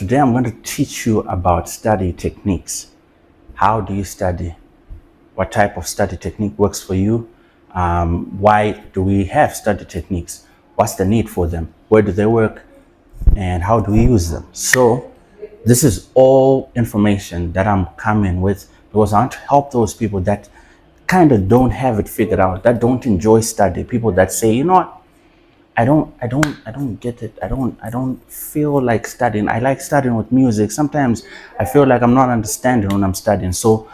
today I'm going to teach you about study techniques. How do you study? What type of study technique works for you? Why do we have study techniques? What's the need for them? Where do they work? And how do we use them? So this is all information that I'm coming with because I want to help those people that kind of don't have it figured out, that don't enjoy study, people that say, you know what, I don't get it. I don't feel like studying. I like studying with music. Sometimes I feel like I'm not understanding when I'm studying. So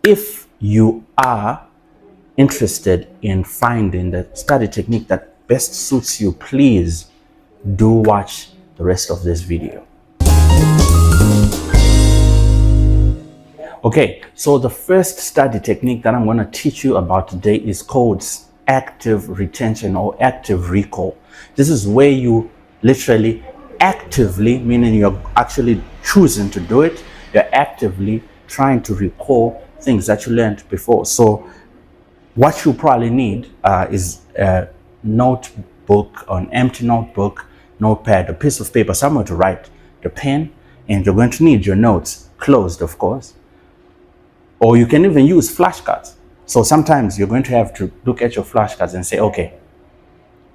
if you are interested in finding the study technique that best suits you, please do watch the rest of this video. Okay, so the first study technique that I'm going to teach you about today is called active retention or active recall. This is where you literally actively, meaning you're actually choosing to do it, you're actively trying to recall things that you learned before. So what you probably need is a notebook, an empty notebook, notepad, a piece of paper, somewhere to write, the pen, and you're going to need your notes closed, of course. Or you can even use flashcards. So sometimes you're going to have to look at your flashcards and say, okay,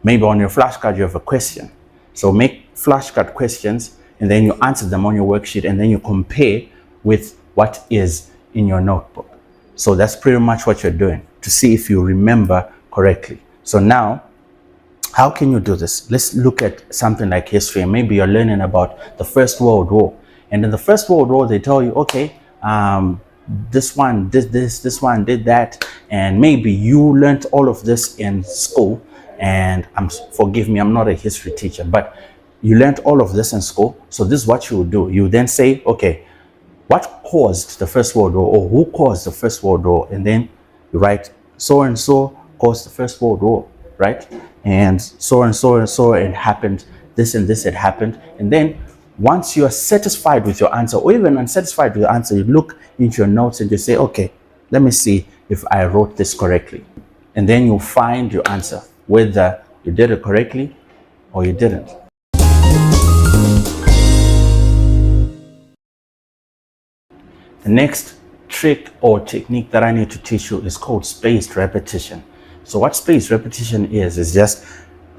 maybe on your flashcard you have a question. So make flashcard questions and then you answer them on your worksheet and then you compare with what is in your notebook. So that's pretty much what you're doing to see if you remember correctly. So now, how can you do this? Let's look at something like history. Maybe you're learning about the First World War. And in the First World War, they tell you, okay, this one did this one did that, and maybe you learned all of this in school, and forgive me, I'm not a history teacher, but you learned all of this in school. So this is what you would do. You then say, okay, what caused the First World War, or who caused the First World War? And then you write, so and so caused the First World War, right? And so and so and so it happened, this and this had happened. And then once you are satisfied with your answer, or even unsatisfied with your answer, you look into your notes and you say, okay, let me see if I wrote this correctly. And then you'll find your answer, whether you did it correctly or you didn't. The next trick or technique that I need to teach you is called spaced repetition. So what spaced repetition is just,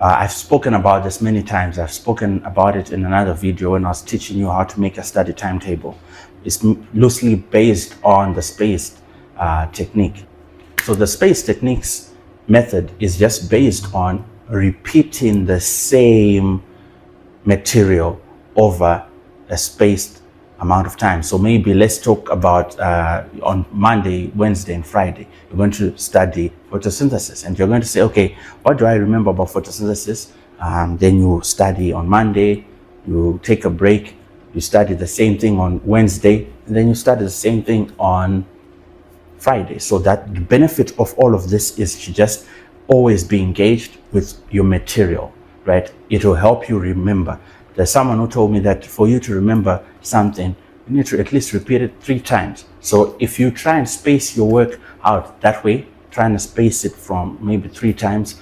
I've spoken about this many times. I've spoken about it in another video when I was teaching you how to make a study timetable. It's loosely based on the spaced technique. So the spaced techniques method is just based on repeating the same material over a spaced amount of time. So maybe let's talk about on Monday, Wednesday, and Friday, you're going to study photosynthesis, and you're going to say, okay, what do I remember about photosynthesis? Then you study on Monday, you take a break, you study the same thing on Wednesday, and then you study the same thing on Friday. So that the benefit of all of this is to just always be engaged with your material, right? It will help you remember. There's someone who told me that for you to remember something, you need to at least repeat it 3 times. So if you try and space your work out that way, trying to space it from maybe 3 times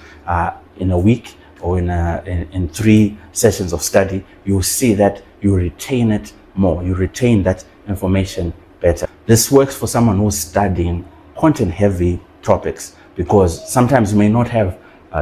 in a week or in 3 sessions of study, you'll see that you retain it more. You retain that information better. This works for someone who's studying content-heavy topics, because sometimes you may not have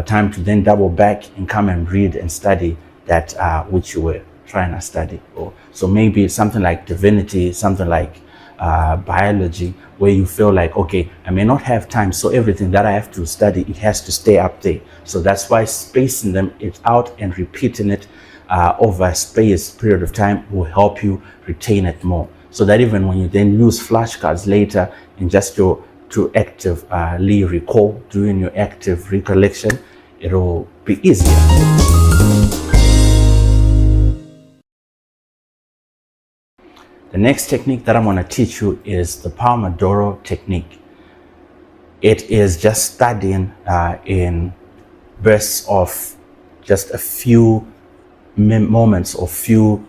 time to then double back and come and read and study that which you were trying to study. Or so maybe something like divinity, something like biology, where you feel like, okay, I may not have time, so everything that I have to study, it has to stay up there. So that's why spacing them out and repeating it over a spaced period of time will help you retain it more, so that even when you then use flashcards later and just to actively recall, during your active recollection, it'll be easier. The next technique that I'm going to teach you is the Pomodoro Technique. It is just studying in bursts of just a few moments or few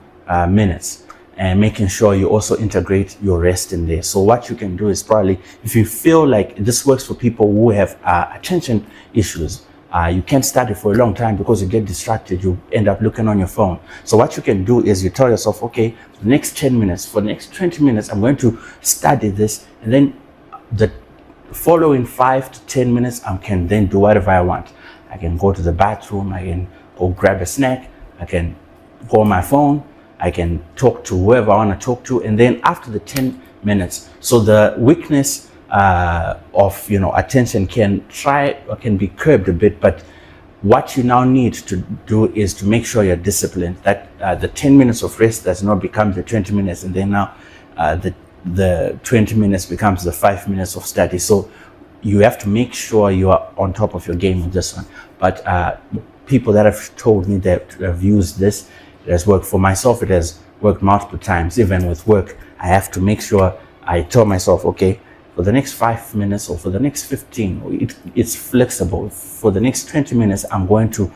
minutes, and making sure you also integrate your rest in there. So what you can do is, probably if you feel like this works for people who have attention issues, you can't study for a long time because you get distracted. You end up looking on your phone. So what you can do is you tell yourself, okay, for the next 10 minutes, for the next 20 minutes, I'm going to study this. And then the following 5 to 10 minutes, I can then do whatever I want. I can go to the bathroom. I can go grab a snack. I can go on my phone. I can talk to whoever I want to talk to. And then after the 10 minutes, so the weakness of attention can be curbed a bit, but what you now need to do is to make sure you're disciplined, that the 10 minutes of rest does not become the 20 minutes, and then now the 20 minutes becomes the 5 minutes of study. So you have to make sure you are on top of your game with this one. But people that have told me that have used this, it has worked. For myself, it has worked multiple times. Even with work, I have to make sure I tell myself, okay, for the next 5 minutes or for the next 15, it's flexible. For the next 20 minutes, I'm going to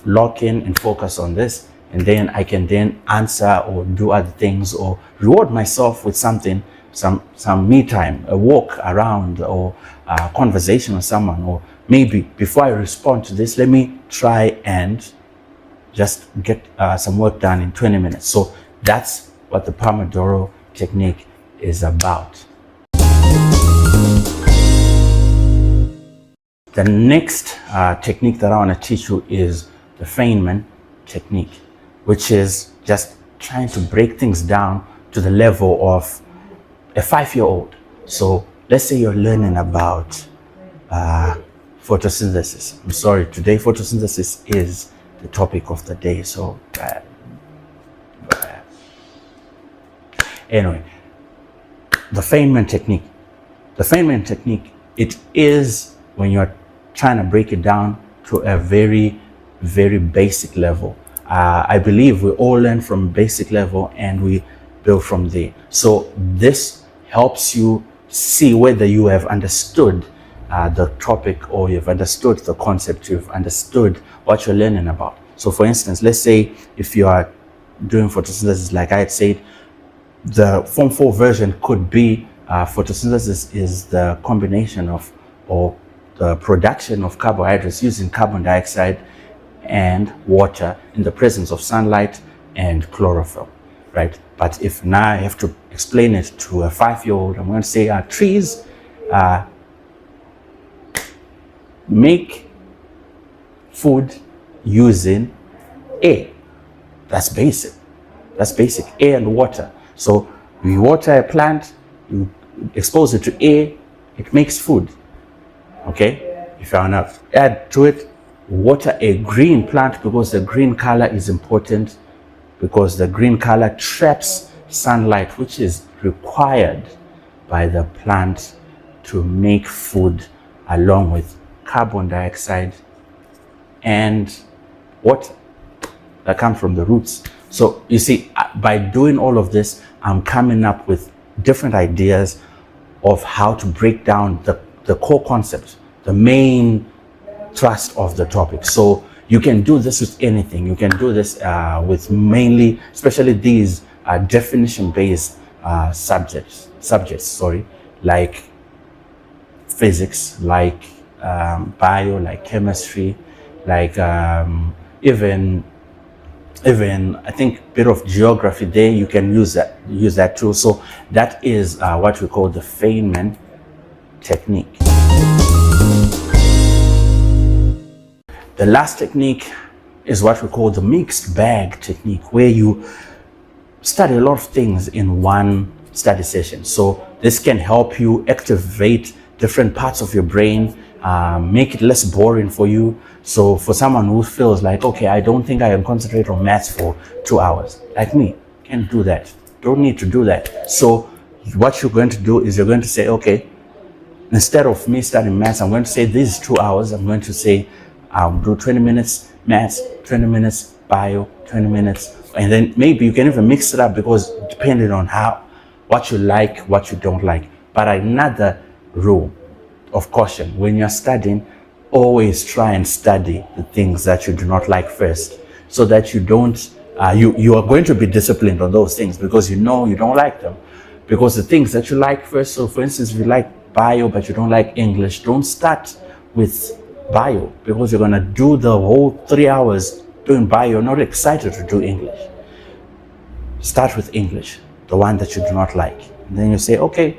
lock in and focus on this. And then I can then answer or do other things or reward myself with something, some me time, a walk around or a conversation with someone. Or maybe before I respond to this, let me try and just get some work done in 20 minutes. So that's what the Pomodoro technique is about. The next technique that I want to teach you is the Feynman Technique, which is just trying to break things down to the level of a 5-year-old. So let's say you're learning about photosynthesis. I'm sorry, today photosynthesis is the topic of the day. So anyway, the Feynman Technique. The Feynman Technique, it is when you're trying to break it down to a very, very basic level. I believe we all learn from basic level and we build from there. So this helps you see whether you have understood the topic or you've understood the concept, you've understood what you're learning about. So for instance, let's say if you are doing photosynthesis, like I had said, the Form 4 version could be photosynthesis is the combination of or the production of carbohydrates using carbon dioxide and water in the presence of sunlight and chlorophyll, right? But if now I have to explain it to a 5-year-old, I'm going to say trees make food using air. That's basic. That's basic. Air and water. So you water a plant, you expose it to air, it makes food. Okay, if you want to add to it, water a green plant because the green color is important, because the green color traps sunlight, which is required by the plant to make food, along with carbon dioxide and water that comes from the roots. So you see, by doing all of this, I'm coming up with different ideas of how to break down the core concept, the main thrust of the topic. So you can do this with anything. You can do this with mainly, especially these definition-based subjects, like physics, like bio, like chemistry, like even I think a bit of geography there. You can use that too. So that is what we call the Feynman technique. The last technique is what we call the mixed bag technique, where you study a lot of things in one study session. So this can help you activate different parts of your brain, make it less boring for you. So for someone who feels like, okay, I don't think I can concentrate on maths for 2 hours, like me, can't do that, don't need to do that. So what you're going to do is you're going to say, okay, instead of me studying maths, I'm going to say these 2 hours, I'm going to say I'll do 20 minutes maths, 20 minutes bio, 20 minutes, and then maybe you can even mix it up, because depending on what you like, what you don't like. But another rule of caution: when you're studying, always try and study the things that you do not like first, so that you don't you are going to be disciplined on those things because you know you don't like them. Because the things that you like first, so for instance, if you like bio but you don't like English, don't start with bio, because you're going to do the whole 3 hours doing bio. You're not excited to do English. Start with English, the one that you do not like. And then you say, okay,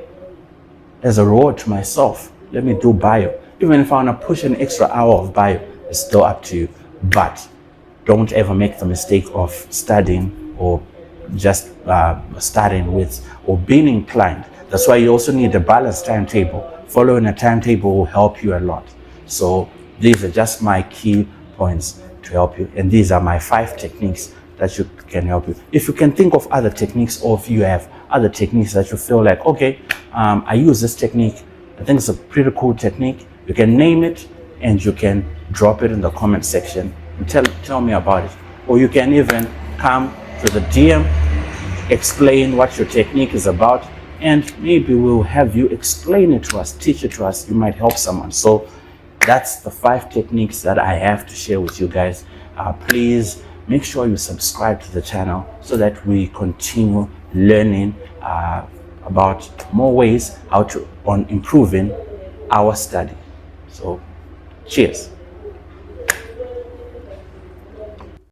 as a reward to myself, let me do bio. Even if I want to push an extra hour of bio, it's still up to you. But don't ever make the mistake of studying or just starting with or being inclined. That's why you also need a balanced timetable. Following a timetable will help you a lot. So these are just my key points to help you. And these are my 5 techniques that can help you. If you can think of other techniques, or if you have other techniques that you feel like, okay, I use this technique, I think it's a pretty cool technique, you can name it and you can drop it in the comment section and tell me about it. Or you can even come to the DM, explain what your technique is about, and maybe we'll have you explain it to us, teach it to us. You might help someone. So that's the 5 techniques that I have to share with you guys. Please make sure you subscribe to the channel so that we continue learning about more ways on improving our study. So cheers.